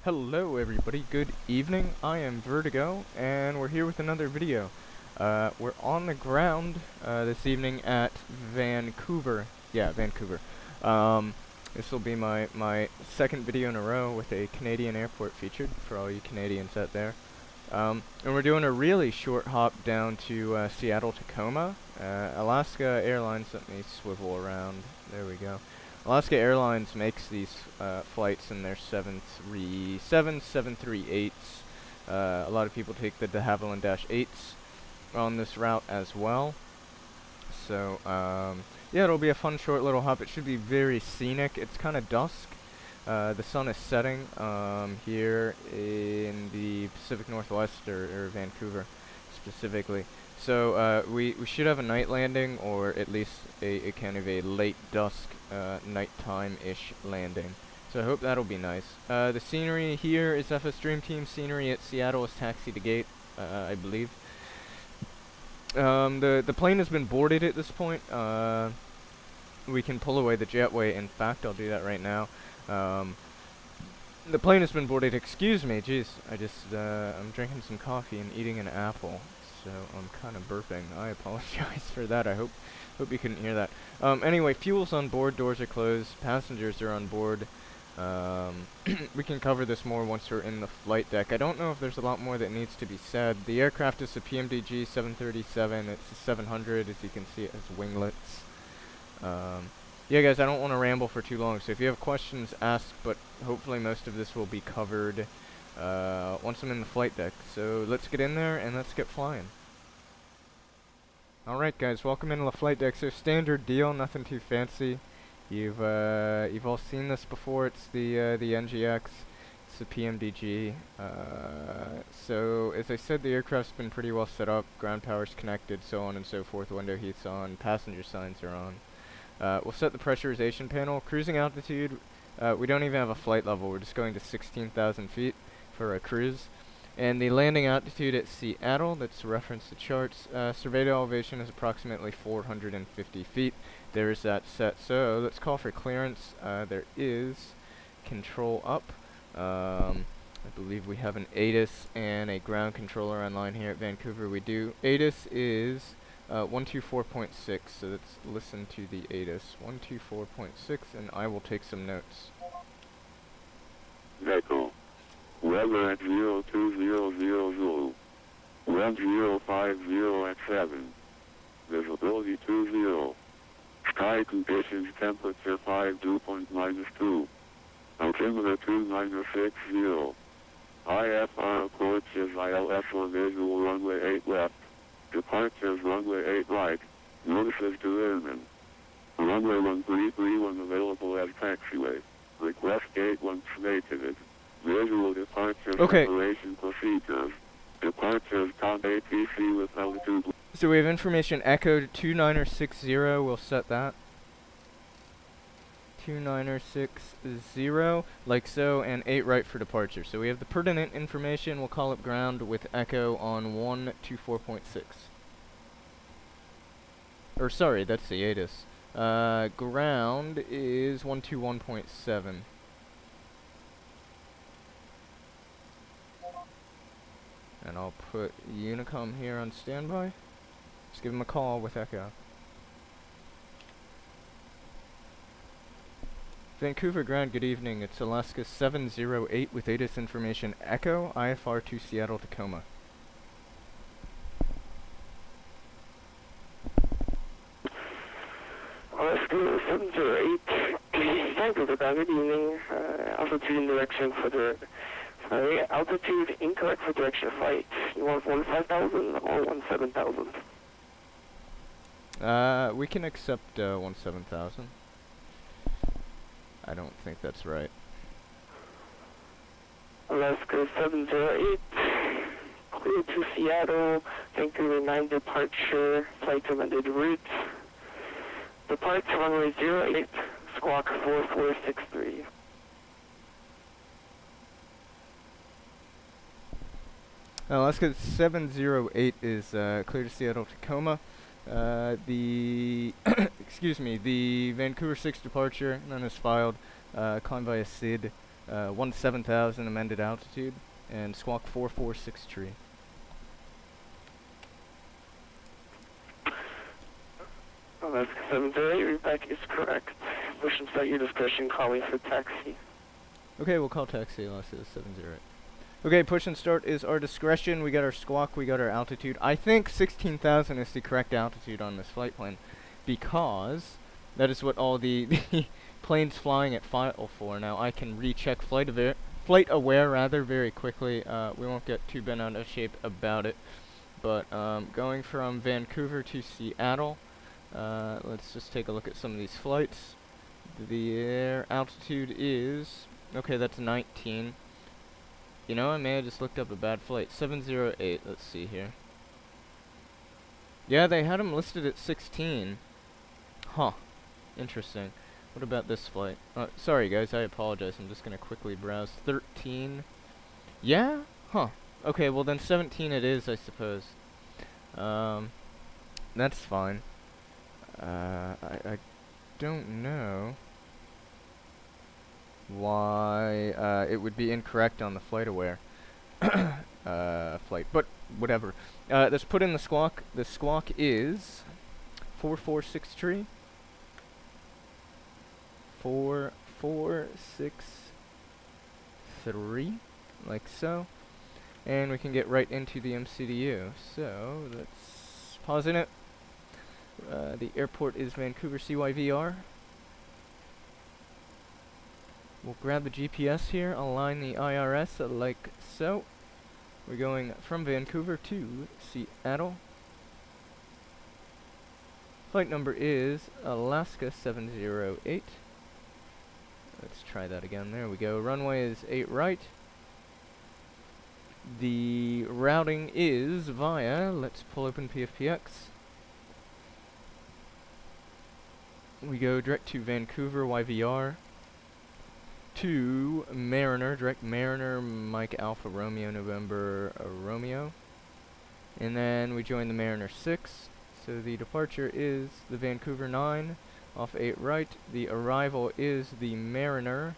Hello everybody, good evening. I am Vertigo, and we're here with another video. We're on the ground this evening at Vancouver. Yeah, Vancouver. This will be my second video in a row with a Canadian airport featured, for all you Canadians out there. And we're doing a really short hop down to Seattle, Tacoma. Alaska Airlines, let me swivel around, there we go. Alaska Airlines makes these flights in their 737s, 738s. A lot of people take the de Havilland -8s on this route as well. So, yeah, it'll be a fun short little hop. It should be very scenic. It's kind of dusk. The sun is setting here in the Pacific Northwest, or Vancouver specifically. So we should have a night landing, or at least a kind of a late dusk nighttime-ish landing. So I hope that'll be nice. The scenery here is FS Dream Team scenery at Seattle is taxi to gate, I believe. The plane has been boarded at this point. We can pull away the jetway. In fact, I'll do that right now. The plane has been boarded. Excuse me, jeez. I'm drinking some coffee and eating an apple, so I'm kind of burping. I apologize for that. I hope you couldn't hear that. Anyway, fuel's on board, doors are closed, passengers are on board. We can cover this more once we're in the flight deck. I don't know if there's a lot more that needs to be said. The aircraft is a PMDG 737. It's a 700, as you can see it has winglets. Yeah, guys, I don't want to ramble for too long, so if you have questions, ask, but hopefully most of this will be covered once I'm in the flight deck. So let's get in there and let's get flying. Alright, guys, welcome into the flight deck. So standard deal, nothing too fancy. You've all seen this before. It's the NGX. It's the PMDG. So as I said, the aircraft's been pretty well set up. Ground power's connected, so on and so forth. Window heat's on. Passenger signs are on. We'll set the pressurization panel. Cruising altitude, we don't even have a flight level. We're just going to 16,000 feet for a cruise. And the landing altitude at Seattle, that's reference to charts, surveyed elevation is approximately 450 feet. There's that set. So let's call for clearance. There is control up. I believe we have an ATIS and a ground controller online here at Vancouver. We do. ATIS is 124.6, so let's listen to the ATIS. 124.6, and I will take some notes. Echo. Weather at 0200, wind 050 at 7. Visibility 20. Sky conditions temperature 5 dew point -2. Altimeter 2960. IFR approaches ILS for visual runway 8 left. Departures runway 8 right. Notices to airmen. Runway 1331 available as taxiway. Request gate once vacated. Visual departure preparation procedures. Departures count ATC with altitude. So we have information echoed 2960. We'll set that. 2960, like so, and 8 right for departure. So we have the pertinent information. We'll call it ground with echo on 124.6. Or sorry, that's the ATIS. Ground is 121.7. And I'll put Unicom here on standby. Just give him a call with echo. Vancouver ground, good evening. It's Alaska 708 with ATIS information echo, IFR to Seattle, Tacoma. Alaska 708, Vancouver ground, good evening. Altitude indirection for the altitude incorrect for direction of flight. You want 15,000 or 17,000? We can accept 17,000. I don't think that's right. Alaska 708, clear to Seattle, Vancouver 9 departure, flight amended route. Departure runway 08, squawk 4463. Alaska 708 is clear to Seattle, Tacoma. Excuse me, the Vancouver 6 departure, none is filed, climb via SID, 17,000 amended altitude, and squawk 446 tree. Alaska 708, readback is correct. Push and start your discretion, call me for taxi. Okay, we'll call taxi Alaska 708. Okay, push and start is our discretion. We got our squawk, we got our altitude. I think 16,000 is the correct altitude on this flight plan, because that is what all the planes flying at file for. Now I can recheck flight aware rather very quickly. We won't get too bent out of shape about it. But going from Vancouver to Seattle, let's just take a look at some of these flights. The air altitude is, okay, that's 19. You know, I may have just looked up a bad flight. 708, let's see here. Yeah, they had them listed at 16. Huh. Interesting. What about this flight? Sorry guys, I apologize. I'm just gonna quickly browse. 13. Yeah? Huh. Okay, well then 17 it is, I suppose. That's fine. I don't know why it would be incorrect on the flight aware flight, but whatever. Let's put in the squawk. The squawk is 446 446 like so, and we can get right into the MCDU. So let's pause in it. The airport is Vancouver CYVR. We'll grab the GPS here, align the IRS like so. We're going from Vancouver to Seattle. Flight number is Alaska 708. Let's try that again. There we go. Runway is 8 right. The routing is via, let's pull open PFPX. We go direct to Vancouver YVR. To Mariner, direct Mariner, Mike Alpha Romeo November Romeo. And then we join the Mariner 6. So the departure is the Vancouver 9 off 8 right. The arrival is the Mariner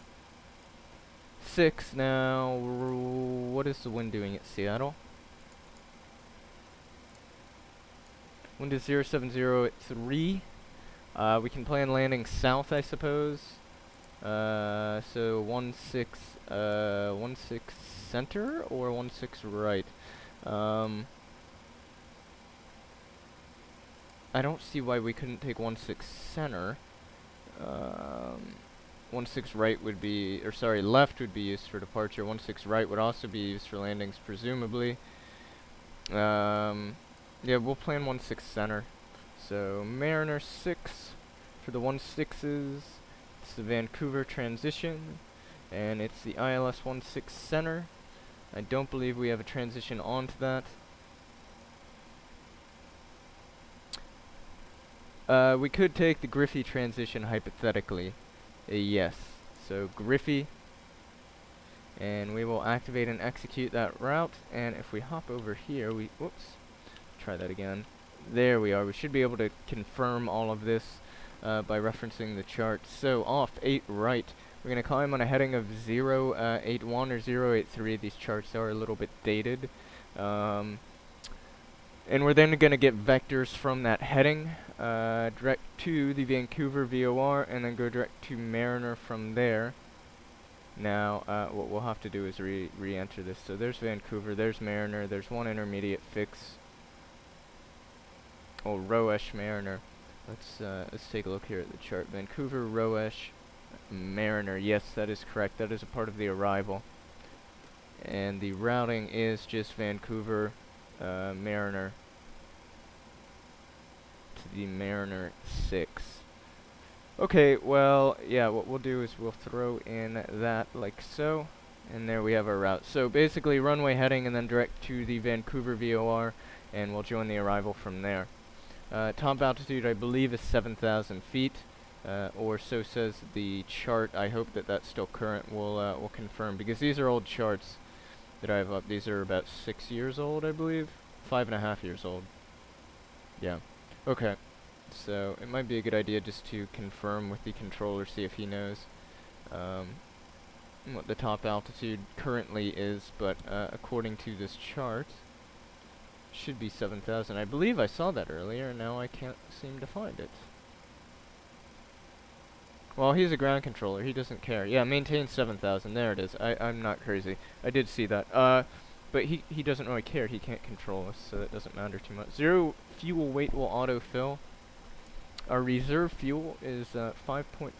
6. Now, what is the wind doing at Seattle? Wind is 0703 at 3. We can plan landing south, I suppose. So 16 center or 16 right. I don't see why we couldn't take 16 center. 16 right would be, or sorry, left would be used for departure. 16 right would also be used for landings, presumably. Yeah, we'll plan 16 center. So Mariner 6 for the 16s. It's the Vancouver transition, and it's the ILS 16 center. I don't believe we have a transition onto that. We could take the Griffey transition hypothetically. Yes. So Griffey, and we will activate and execute that route. And if we hop over here, whoops, try that again. There we are. We should be able to confirm all of this by referencing the chart. So off 8 right, we're going to climb on a heading of 081 or 083. These charts are a little bit dated. And we're then going to get vectors from that heading direct to the Vancouver VOR, and then go direct to Mariner from there. Now, what we'll have to do is re-enter this. So there's Vancouver, there's Mariner, there's one intermediate fix. Oh, Roesch Mariner. Let's take a look here at the chart. Vancouver, Roesch, Mariner. Yes, that is correct. That is a part of the arrival. And the routing is just Vancouver, Mariner to the Mariner 6. Okay, well, yeah, what we'll do is we'll throw in that like so. And there we have our route. So basically runway heading and then direct to the Vancouver VOR, and we'll join the arrival from there. Top altitude, I believe, is 7,000 feet, or so says the chart. I hope that that's still current. We'll confirm, because these are old charts that I have up. These are about 6 years old, I believe. 5.5 years old. Yeah. Okay. So it might be a good idea just to confirm with the controller, see if he knows. what the top altitude currently is, but according to this chart, should be 7,000. I believe I saw that earlier, and now I can't seem to find it. Well, he's a ground controller. He doesn't care. Yeah, maintain 7,000. There it is. I'm not crazy. I did see that. But he doesn't really care. He can't control us, so that doesn't matter too much. 0 fuel weight will autofill. Our reserve fuel is 5.4.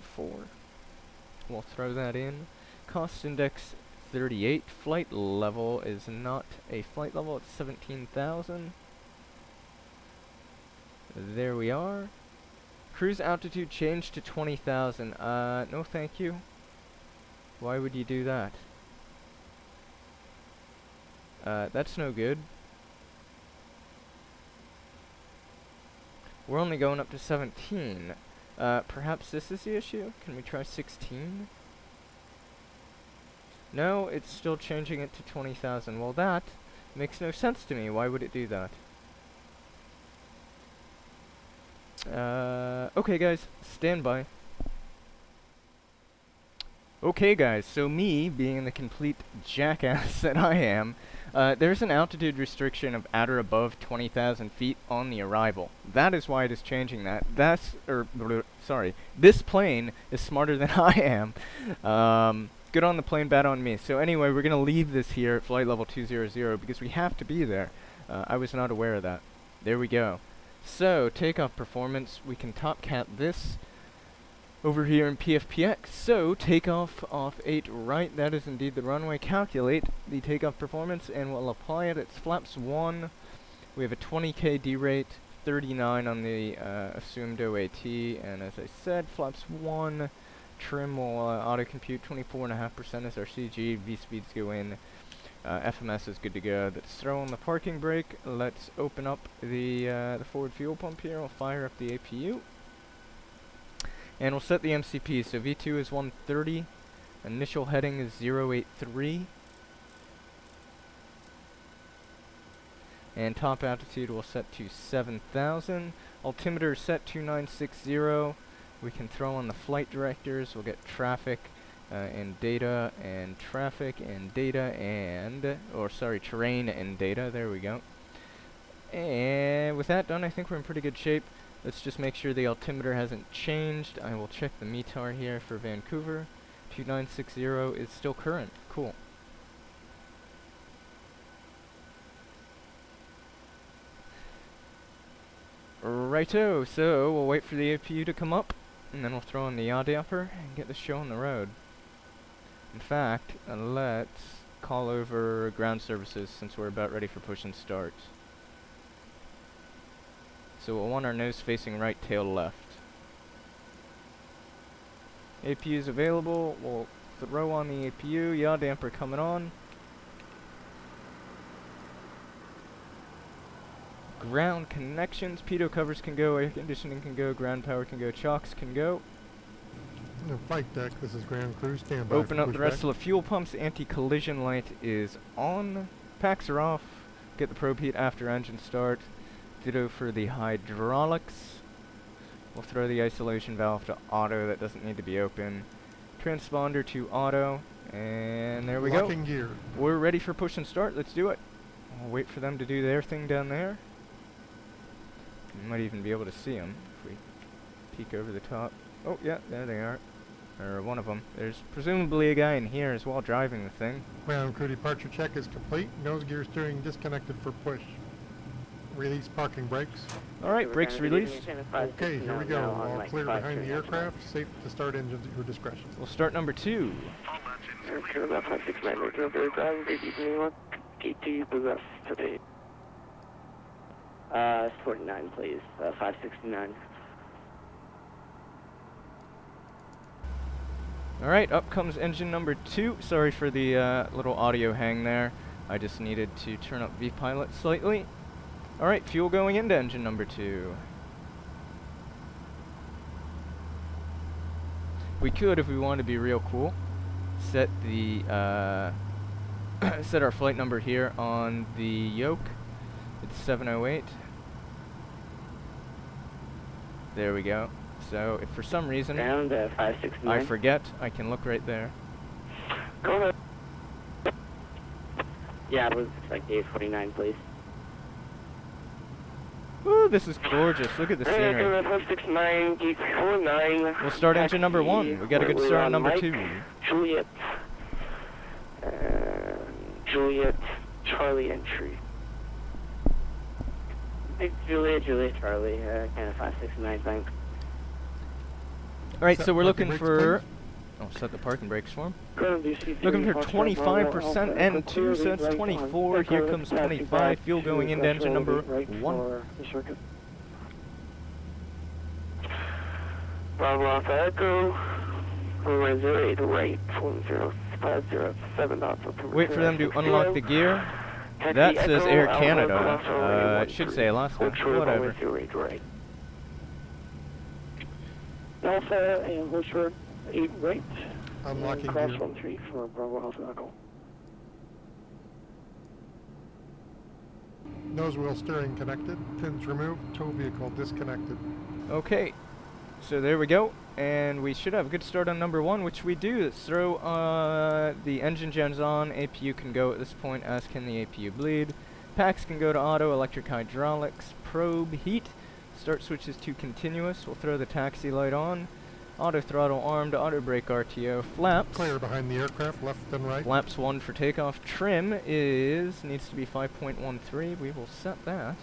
We'll throw that in. Cost index 38. Flight level is not a flight level. It's 17,000. There we are. Cruise altitude changed to 20,000. No thank you. Why would you do that? That's no good. We're only going up to 17. Perhaps this is the issue? Can we try 16? No, it's still changing it to 20,000. Well, that makes no sense to me. Why would it do that? Okay guys, stand by. Okay guys, so me, being the complete jackass that I am, there's an altitude restriction of at or above 20,000 feet on the arrival. That is why it is changing that. Sorry, this plane is smarter than I am. Good on the plane, bad on me. So anyway, we're gonna leave this here at flight level 200 because we have to be there. I was not aware of that. There we go. So, takeoff performance, we can top cat this over here in PFPX. So, takeoff off 8 right, that is indeed the runway. Calculate the takeoff performance and we'll apply it. It's flaps 1. We have a 20k D rate, 39 on the assumed OAT, and as I said, flaps 1. Trim will auto-compute 24.5% as our CG. V-speeds go in. FMS is good to go. Let's throw on the parking brake. Let's open up the forward fuel pump here. We'll fire up the APU. And we'll set the MCP. So V2 is 130. Initial heading is 083. And top altitude we'll set to 7,000. Altimeter set to 960. We can throw on the flight directors. We'll get traffic. And data and traffic and data and, terrain and data. There we go. And with that done, I think we're in pretty good shape. Let's just make sure the altimeter hasn't changed. I will check the METAR here for Vancouver. 2960 is still current. Cool. Righto, so we'll wait for the APU to come up, and then we'll throw in the yaw damper and get the show on the road. In fact, let's call over ground services since we're about ready for push and start. So we'll want our nose facing right, tail left. APU is available. We'll throw on the APU. Yaw damper coming on. Ground connections. Pitot covers can go. Air conditioning can go. Ground power can go. Chocks can go. Flight deck, this is Ground Crew, stand by. Open up the rest of the fuel pumps. Anti-collision light is on. Packs are off. Get the probe heat after engine start. Ditto for the hydraulics. We'll throw the isolation valve to auto. That doesn't need to be open. Transponder to auto. And there we go. Locking gear. We're ready for push and start. Let's do it. We'll wait for them to do their thing down there. You might even be able to see them if we peek over the top. Oh, yeah, there they are. Or one of them. There's presumably a guy in here as well driving the thing. Ground Crew departure check is complete. Nose gear steering disconnected for push. Release parking brakes. Alright, brakes released. Okay, here we go. All clear behind the aircraft. Safe to start engines at your discretion. We'll start number 2. Okay, about 569, good evening, what KT possess today? 49, please, 569. Alright, up comes engine number 2. Sorry for the little audio hang there. I just needed to turn up VPilot slightly. Alright, fuel going into engine number 2. We could, if we wanted to be real cool, set the set our flight number here on the yoke. It's 708. There we go. So if for some reason Ground, 569. I forget, I can look right there. Go ahead. Yeah, it was like gate 49, please. Ooh, this is gorgeous. Look at the scenery. 569, gate 49. We'll start engine number 1. We got a good start on number 2. Juliet. Juliet, Charlie entry. Hey, Juliet, Charlie, kind of 569, thanks. Alright, Set so we're parking looking brakes, for... please. Oh, set the parking brakes for him. Ground DC3, Looking for Foxtrot, 25% Bravo, N2, Alpha, so that's right 24. on. Here comes 25. Fuel going into engine number Right 1. for the circuit. Bravo Alpha Echo, runway 08 right, 40507 knots up to Wait for them to unlock the gear. Taxi That says Echo, Air Alpha, Canada. Cross It should say Alaska. Hold short of Whatever. runway 08 right. Alpha and hold short 8 right. Unlocking Cross gear. 13 for Bravo Alpha Echo. Nose wheel steering connected. Pins removed. Tow vehicle disconnected. Okay, so there we go. And we should have a good start on number 1, which we do. Let's throw the engine gens on. APU can go at this point, as can the APU bleed. Packs can go to auto, electric hydraulics, probe, heat. Start switches to continuous. We'll throw the taxi light on. Auto throttle armed, auto brake RTO. Flaps. Clear behind the aircraft, left and right. Flaps 1 for takeoff. Trim needs to be 5.13. We will set that.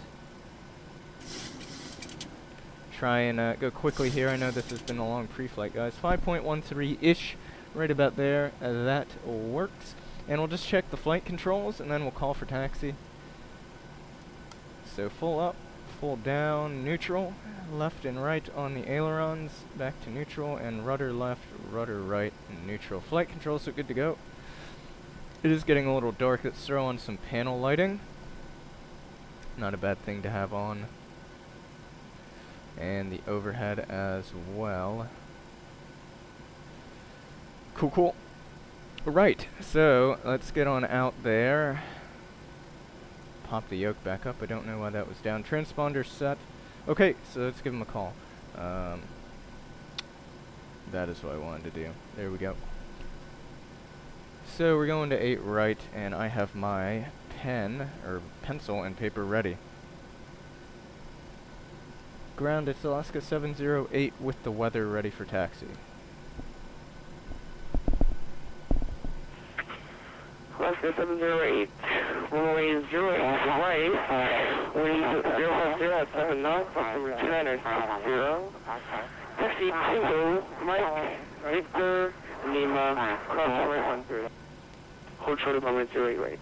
Try and go quickly here. I know this has been a long pre-flight, guys. 5.13-ish, right about there. That works. And we'll just check the flight controls, and then we'll call for taxi. So full up, full down, neutral, left and right on the ailerons, back to neutral, and rudder left, rudder right, and neutral. Flight controls are good to go. It is getting a little dark. Let's throw on some panel lighting. Not a bad thing to have on. And the overhead as well. Cool, cool. Right, so let's get on out there. Pop the yoke back up. I don't know why that was down. Transponder set. Okay, so let's give him a call. That is what I wanted to do. There we go. So we're going to 8 right, and I have my pen, or pencil and paper ready. Ground, it's Alaska 708 with the weather ready for taxi. Alaska 708, runway 0 right, wind 050 at 7 knots, altimeter 290. Taxi Tango, Mike, Victor, Lima, cross runway 13. Hold short of runway 08 right.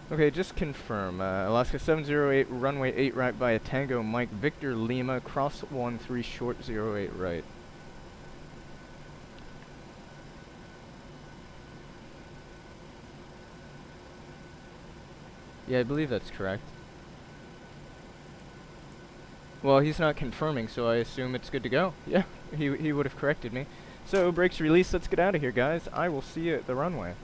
Okay, just confirm. Alaska 708, runway 8 right by a Tango Mike, Victor Lima, cross 13 short 08 right. Yeah, I believe that's correct. Well, he's not confirming, so I assume it's good to go. Yeah, he would have corrected me. So, brakes released, let's get out of here, guys. I will see you at the runway.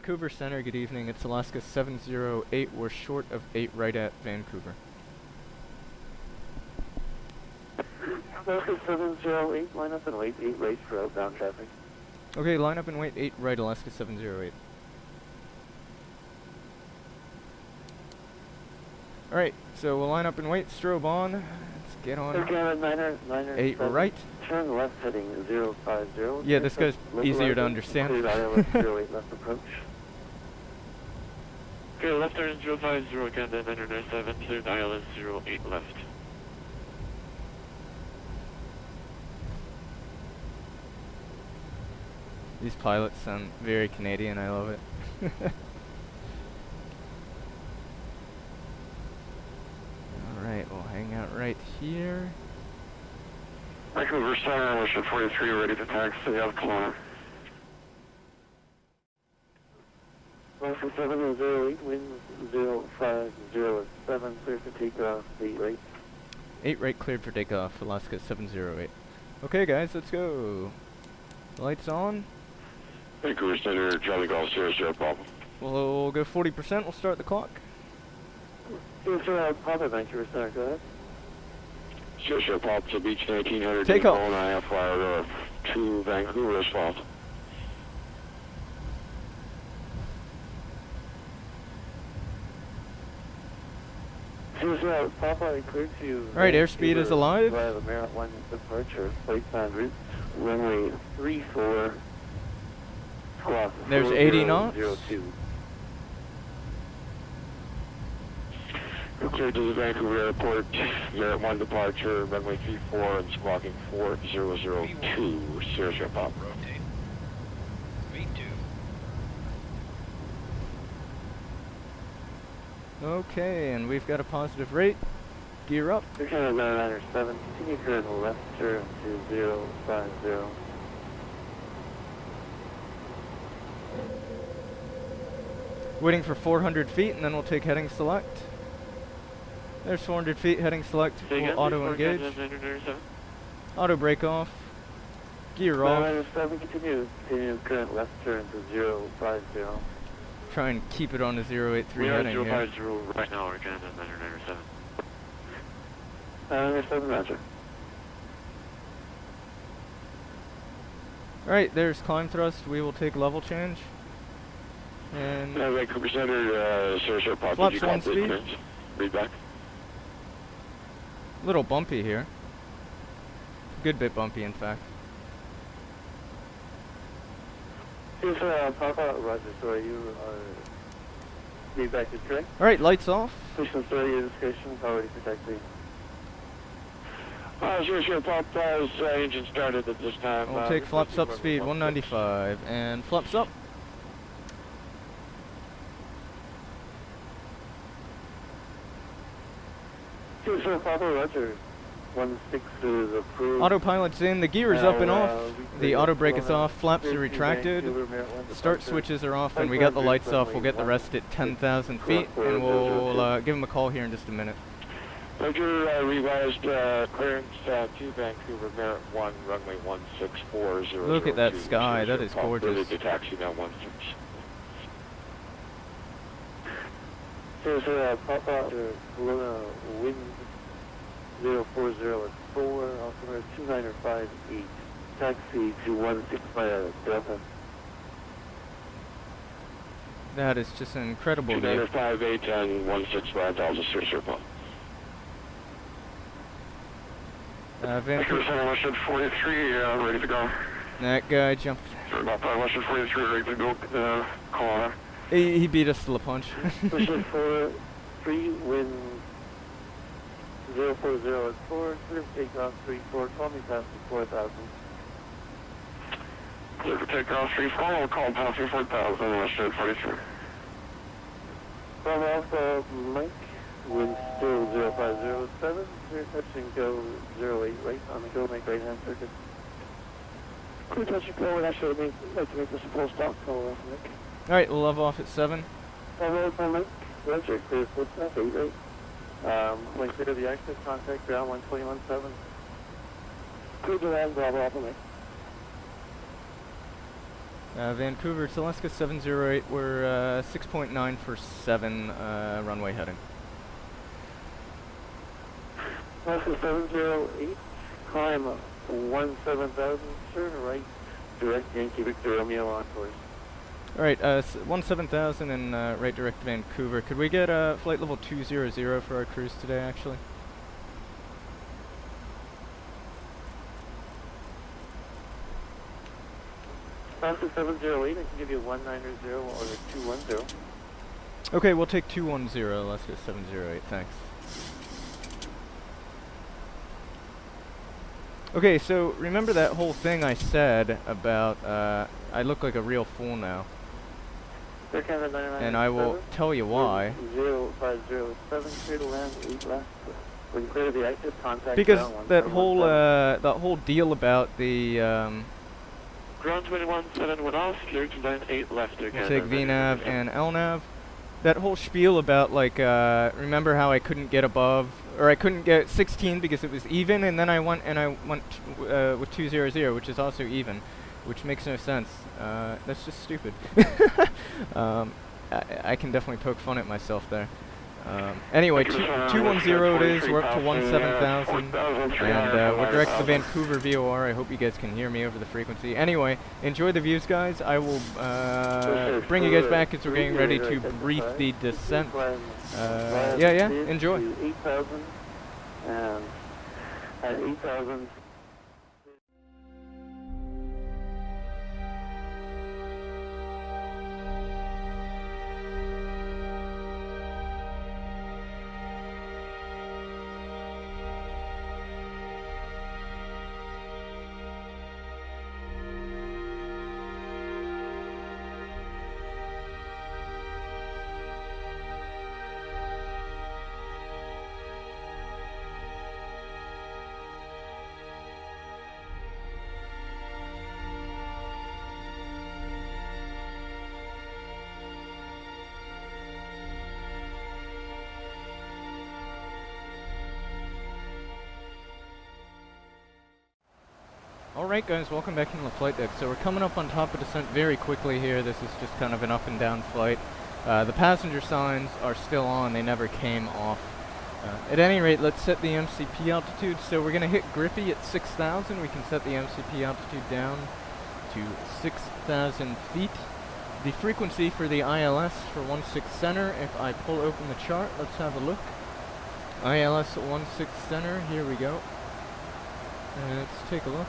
Vancouver Center, good evening. It's Alaska 708. We're short of 8 right at Vancouver. Alaska 708, line up and wait 8 right for outbound traffic. Okay, line up and wait 8 right, Alaska 708. Alright, so we'll line up and wait, strobe on. Let's get on. Niner 8 right. Turn left heading 050. Yeah, this goes easier to understand. Clear ILS 08 left approach. Okay, left turn 050, Canada 997, cleared ILS 08 left. These pilots sound very Canadian, I love it. Alright, we'll hang out right here. Vancouver Center, Ocean 43, ready to taxi out corner. Alaska 708, wind 050 clear for takeoff, 8 right. 8 right cleared for takeoff, Alaska 708. Okay guys, let's go. Lights on. Vancouver Center, Charlie Golf, Sierra Sierra Papa. We'll go 40%, we'll start the clock. Yes, sir, Papa, Vancouver Center, go ahead. Sierra Sierra Papa to beach 1900. Take off. And I have fired to Vancouver as well. Yes, sir, Papa, I cleared to... Alright, airspeed is alive. Via the Merit 1 departure, flight plan route, runway 34. There's 80 knots. 02. Cleared to the Vancouver Airport, Merit 1 departure, runway 34 and squawking 4002, Sierra Sierra Papa. Rotate. V2. Okay, and we've got a positive rate. Gear up. Canada 997, continue current left turn to 050. Waiting for 400 feet, and then we'll take heading select. There's 400 feet, heading select. We'll auto engage. Auto brake off. Gear off. 997, continue current left turn to 050. Try and keep it on a 083 We are heading here. 050 right now, we're Canada 997. 997, roger. Alright, there's climb thrust. We will take level change. And Vancouver Center, Sierra Sierra Papa, Flaps did you one complete speed. clearance? Read back. little bumpy here. Good bit bumpy, in fact. Yes, Papa, roger, so you are... Read back is correct. Alright, lights off. Pushing 30 discretion, already protected. Sierra Sierra Papa's engine started at this time. We'll take flaps up speed 195 and flaps up. Yes, Papa, roger. 16 is approved. Autopilot's in, the gear is up and off. The auto brake is off, flaps are retracted. Start switches are off, and we got the lights off. We'll get the rest at 10,000 feet, and we'll give them a call here in just a minute. Roger, revised clearance to Vancouver, Merit 1, runway 164. Look at that sky, that is gorgeous. To taxi now 16. Yes, Papa, wind 040 at 4, altimeter 2958, taxi to 16 via Delta. That is just an incredible view. 2958 and 16 via Delta, Sierra Sierra Papa. Vancouver Center, Western 43, ready to go. That guy jumped. Sorry about that, Western 43, ready to go, call. He beat us to the punch. Pushing for 3, wind 040 at 4, clear for takeoff 34, call me past 4,000. Clear for takeoff 34, we'll call past 4,000, Western 43. From Alpha Mike, wind still 0507, clear touch and go 08 right on the go, make right hand circuit. Clear touch and go, and actually like to make this a full stop, call Alpha Mike. Alright, we'll love off at 7. Alpha Mike, roger, clear full stop, 8 right. When clear to the exit, contact ground 121.7. Clear to land, Bravo Alpha Mike. Vancouver, it's Alaska 708. We're 6.9 for 7 runway heading. Alaska 708, climb 17,000, turn right, direct Yankee Victor Romeo on course. Alright, 17,000 and right direct Vancouver. Could we get flight level 200 for our cruise today, actually? Alaska 708, I can give you 190 or 210. Okay, we'll take 210, Alaska 708, thanks. Okay, so remember that whole thing I said about I look like a real fool now. And I will tell you why. 0507, clear to land, 8 left. When clear the exit, contact because that whole deal about the ground 21-7 went off, clear to land 8 left again. we'll take VNAV and LNAV. That whole spiel about like remember how I couldn't get above, or I couldn't get 16 because it was even, and then I went with 200, which is also even, which makes no sense. That's just stupid. I can definitely poke fun at myself there. Anyway, 210 it is. We're up to 17,000, and we're direct to Vancouver VOR. I hope you guys can hear me over the frequency. Anyway, enjoy the views, guys. I will bring you guys back as we're getting ready to brief the descent. Yeah, enjoy. 8,000, and at 8,000. Alright guys, welcome back into the flight deck. So we're coming up on top of descent very quickly here. This is just kind of an up and down flight. The passenger signs are still on, they never came off. At any rate, let's set the MCP altitude. So we're going to hit Grippy at 6,000. We can set the MCP altitude down to 6,000 feet. The frequency for the ILS for 16 center, if I pull open the chart, let's have a look. ILS 16 center, here we go. Let's take a look.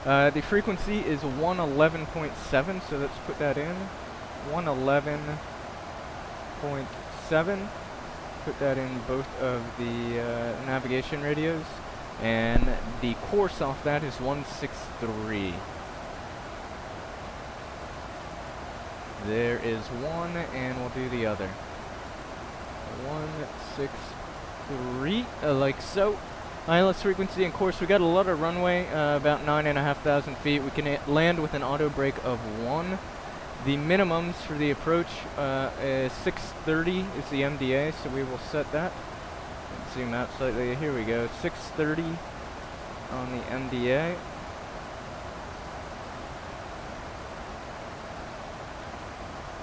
The frequency is 111.7, so let's put that in. 111.7. Put that in both of the navigation radios. And the course off that is 163. There is one, and we'll do the other. 163, like so. ILS frequency and course, we got a lot of runway, about 9,500 feet. We can land with an auto brake of 1. The minimums for the approach is 630 is the MDA, so we will set that. Let's zoom out slightly. Here we go, 630 on the MDA.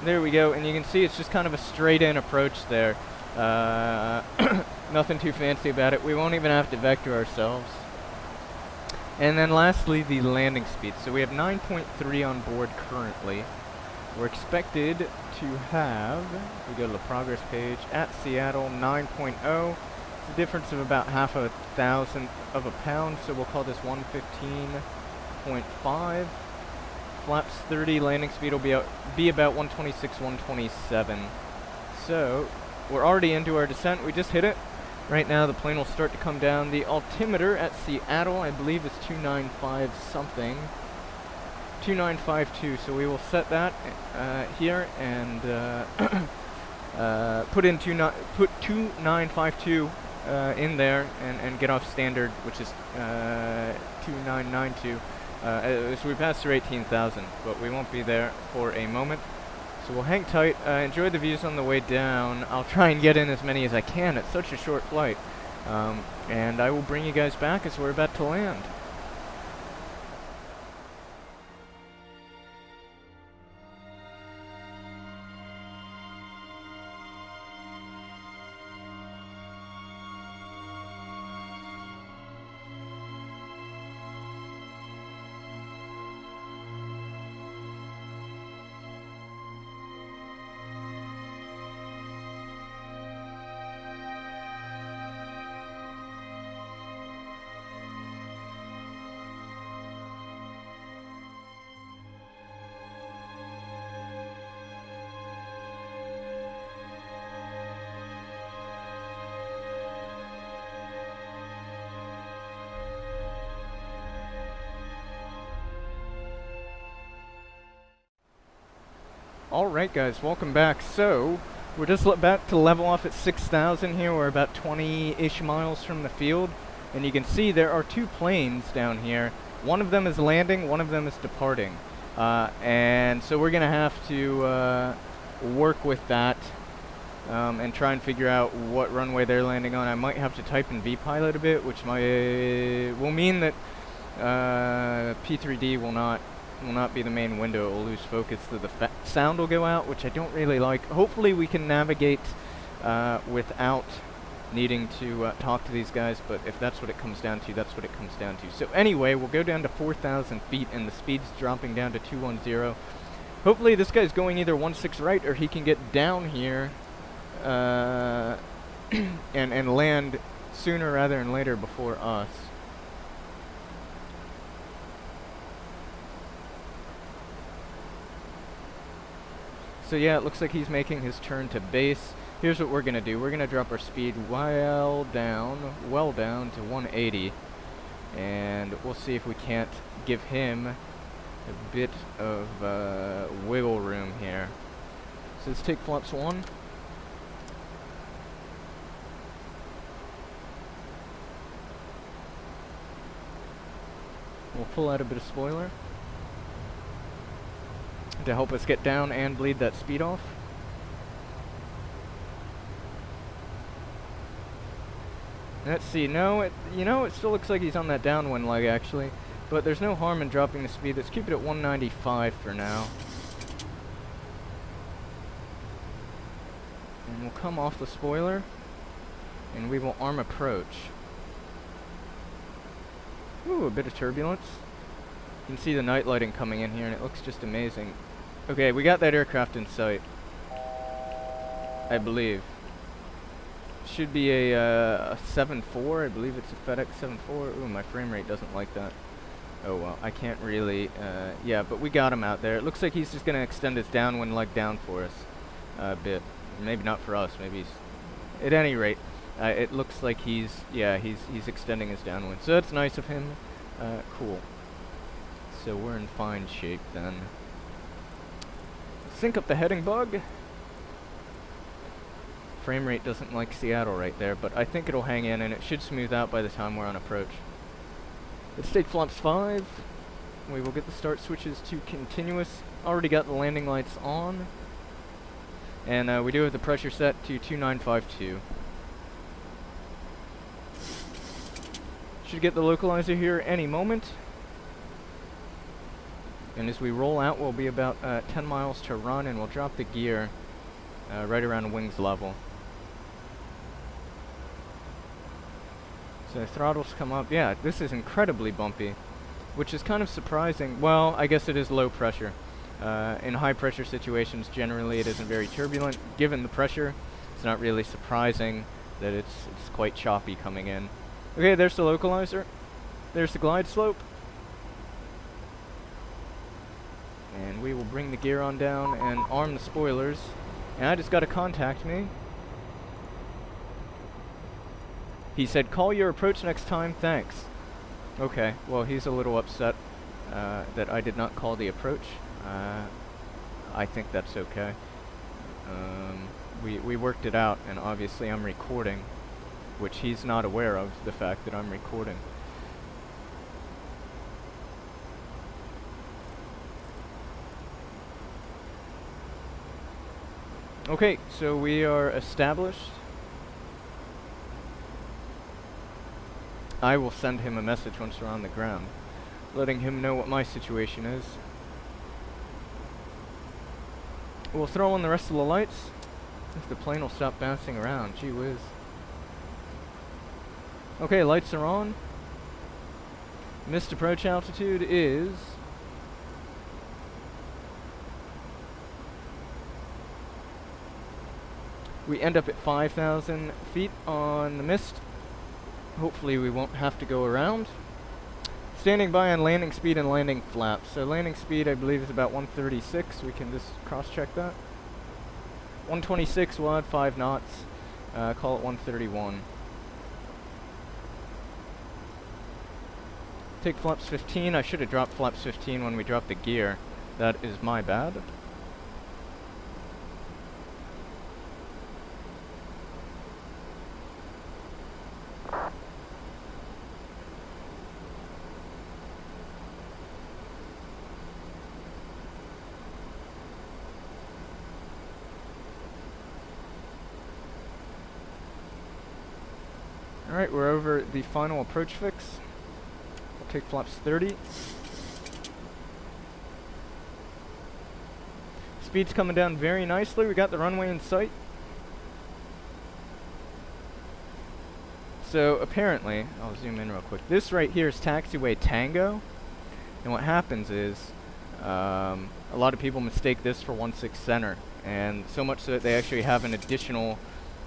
There we go, and you can see it's just kind of a straight-in approach there. Nothing too fancy about it. We won't even have to vector ourselves. And then lastly, the landing speed. So we have 9.3 on board currently. We're expected to have, if we go to the progress page, at Seattle 9.0. It's a difference of about 0.5 of a pound, so we'll call this 115.5. Flaps 30, landing speed will be about 126, 127. So we're already into our descent. We just hit it. Right now the plane will start to come down. The altimeter at Seattle, I believe, is 295 something. 2952. So we will set that here and put 2952 in there and get off standard, which is 2992. So we passed through 18,000, but we won't be there for a moment. So we'll hang tight, enjoy the views on the way down. I'll try and get in as many as I can. It's such a short flight. and I will bring you guys back as we're about to land. Alright guys, welcome back. So, we're just about to level off at 6,000 here. We're about 20-ish miles from the field. And you can see there are two planes down here. One of them is landing, one of them is departing. And so we're going to have to work with that and try and figure out what runway they're landing on. I might have to type in vpilot a bit, which will mean that P3D will not be the main window. It will lose focus, so the sound will go out, which I don't really like. Hopefully we can navigate without needing to talk to these guys, but if that's what it comes down to, that's what it comes down to. So anyway, we'll go down to 4,000 feet, and the speed's dropping down to 210. Hopefully this guy's going either 16 right, or he can get down here and land sooner rather than later before us. So yeah, it looks like he's making his turn to base. Here's what we're going to do. We're going to drop our speed well down to 180. And we'll see if we can't give him a bit of wiggle room here. So let's take flaps 1. We'll pull out a bit of spoiler to help us get down and bleed that speed off. Let's see, no, it still looks like he's on that downwind leg actually, but there's no harm in dropping the speed. Let's keep it at 195 for now. And we'll come off the spoiler, and we will arm approach. Ooh, a bit of turbulence. You can see the night lighting coming in here, and it looks just amazing. Okay, we got that aircraft in sight, I believe. Should be a 7.4, I believe it's a FedEx 7.4. Ooh, my frame rate doesn't like that. Oh well, I can't really, yeah, but we got him out there. It looks like he's just going to extend his downwind leg down for us a bit. Maybe not for us, maybe he's, at any rate, it looks like he's extending his downwind. So that's nice of him. Cool. So we're in fine shape then. Sync up the heading bug. Frame rate doesn't like Seattle right there, but I think it'll hang in and it should smooth out by the time we're on approach. Let's take flaps 5. We will get the start switches to continuous. Already got the landing lights on. And we do have the pressure set to 2952. Should get the localizer here any moment. And as we roll out, we'll be about 10 miles to run, and we'll drop the gear right around wings level. So the throttles come up. Yeah, this is incredibly bumpy, which is kind of surprising. Well, I guess it is low pressure. In high pressure situations, generally it isn't very turbulent. Given the pressure, it's not really surprising that it's quite choppy coming in. Okay, there's the localizer. There's the glide slope. And we will bring the gear on down and arm the spoilers. And I just got to contact me. He said, call your approach next time, thanks. Okay, well he's a little upset that I did not call the approach. I think that's okay. We worked it out, and obviously I'm recording, which he's not aware of, the fact that I'm recording. Okay, so we are established. I will send him a message once we're on the ground, letting him know what my situation is. We'll throw on the rest of the lights if the plane will stop bouncing around. Gee whiz. Okay, lights are on. Missed approach altitude is... we end up at 5,000 feet on the mist. Hopefully we won't have to go around. Standing by on landing speed and landing flaps. So landing speed I believe is about 136. We can just cross-check that. 126, we'll add 5 knots. Call it 131. Take flaps 15. I should have dropped flaps 15 when we dropped the gear. That is my bad. Alright, we're over the final approach fix. We'll take flaps 30. Speed's coming down very nicely. We got the runway in sight. So apparently, I'll zoom in real quick. This right here is taxiway Tango. And what happens is, a lot of people mistake this for 16 center. And so much so that they actually have an additional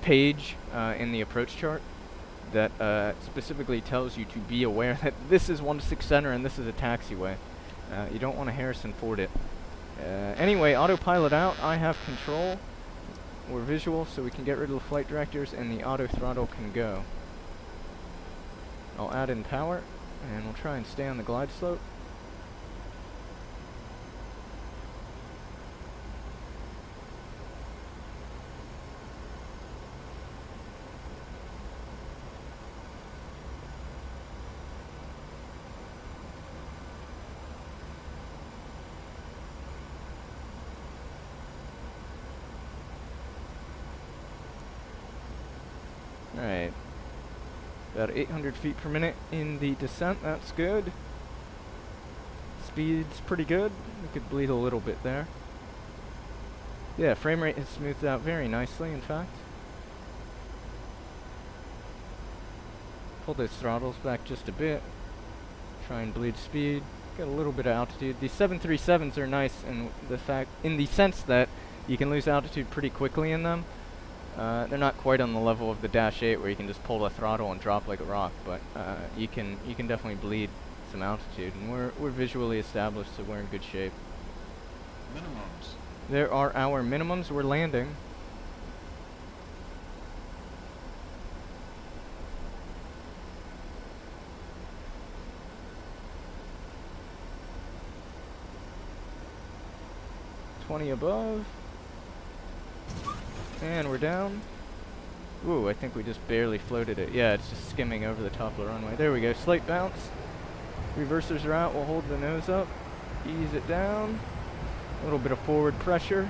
page in the approach chart that specifically tells you to be aware that this is 16 center and this is a taxiway. You don't want to Harrison Ford it. Anyway, autopilot out. I have control. We're visual, so we can get rid of the flight directors and the auto throttle can go. I'll add in power and we'll try and stay on the glide slope. Alright, about 800 feet per minute in the descent, that's good. Speed's pretty good, we could bleed a little bit there. Yeah, frame rate has smoothed out very nicely, in fact. Pull those throttles back just a bit. Try and bleed speed, get a little bit of altitude. These 737s are nice in the sense that you can lose altitude pretty quickly in them. They're not quite on the level of the Dash 8 where you can just pull the throttle and drop like a rock, but you can definitely bleed some altitude, and we're visually established, so we're in good shape. Minimums. There are our minimums. We're landing. $20 above. And we're down. Ooh, I think we just barely floated it. Yeah, it's just skimming over the top of the runway. There we go. Slight bounce. Reversers are out. We'll hold the nose up. Ease it down. A little bit of forward pressure.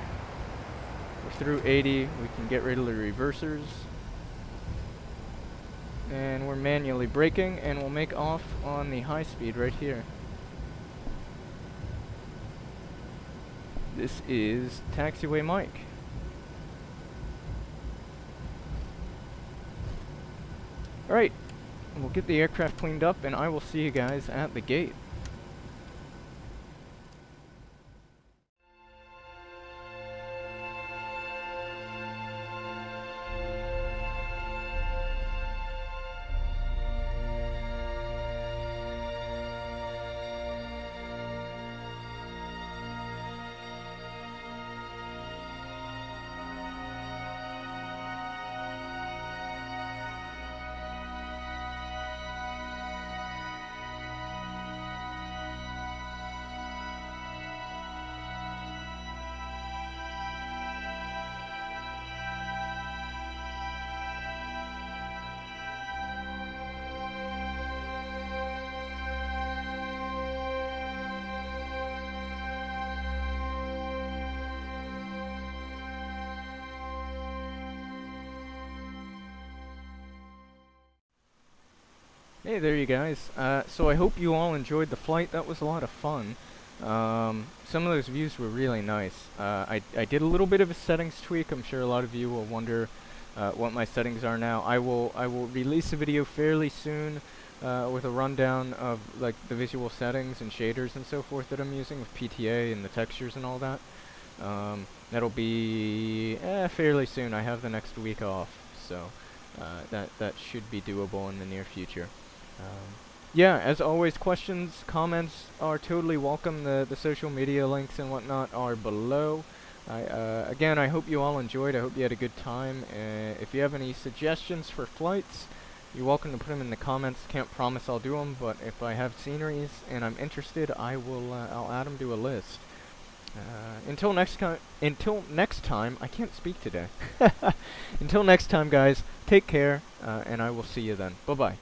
We're through 80. We can get rid of the reversers. And we're manually braking, and we'll make off on the high speed right here. This is Taxiway Mike. Alright, we'll get the aircraft cleaned up and I will see you guys at the gate. Hey there, you guys. So I hope you all enjoyed the flight. That was a lot of fun. Some of those views were really nice. I did a little bit of a settings tweak. I'm sure a lot of you will wonder what my settings are now. I will release a video fairly soon with a rundown of like the visual settings and shaders and so forth that I'm using with PTA and the textures and all that. That'll be fairly soon. I have the next week off, so that should be doable in the near future. Yeah, as always, questions, comments are totally welcome. The social media links and whatnot are below. Again, I hope you all enjoyed. I hope you had a good time. If you have any suggestions for flights, you're welcome to put them in the comments. Can't promise I'll do them, but if I have sceneries and I'm interested, I'll add them to a list. Until next time, I can't speak today. Until next time, guys, take care, and I will see you then. Bye-bye.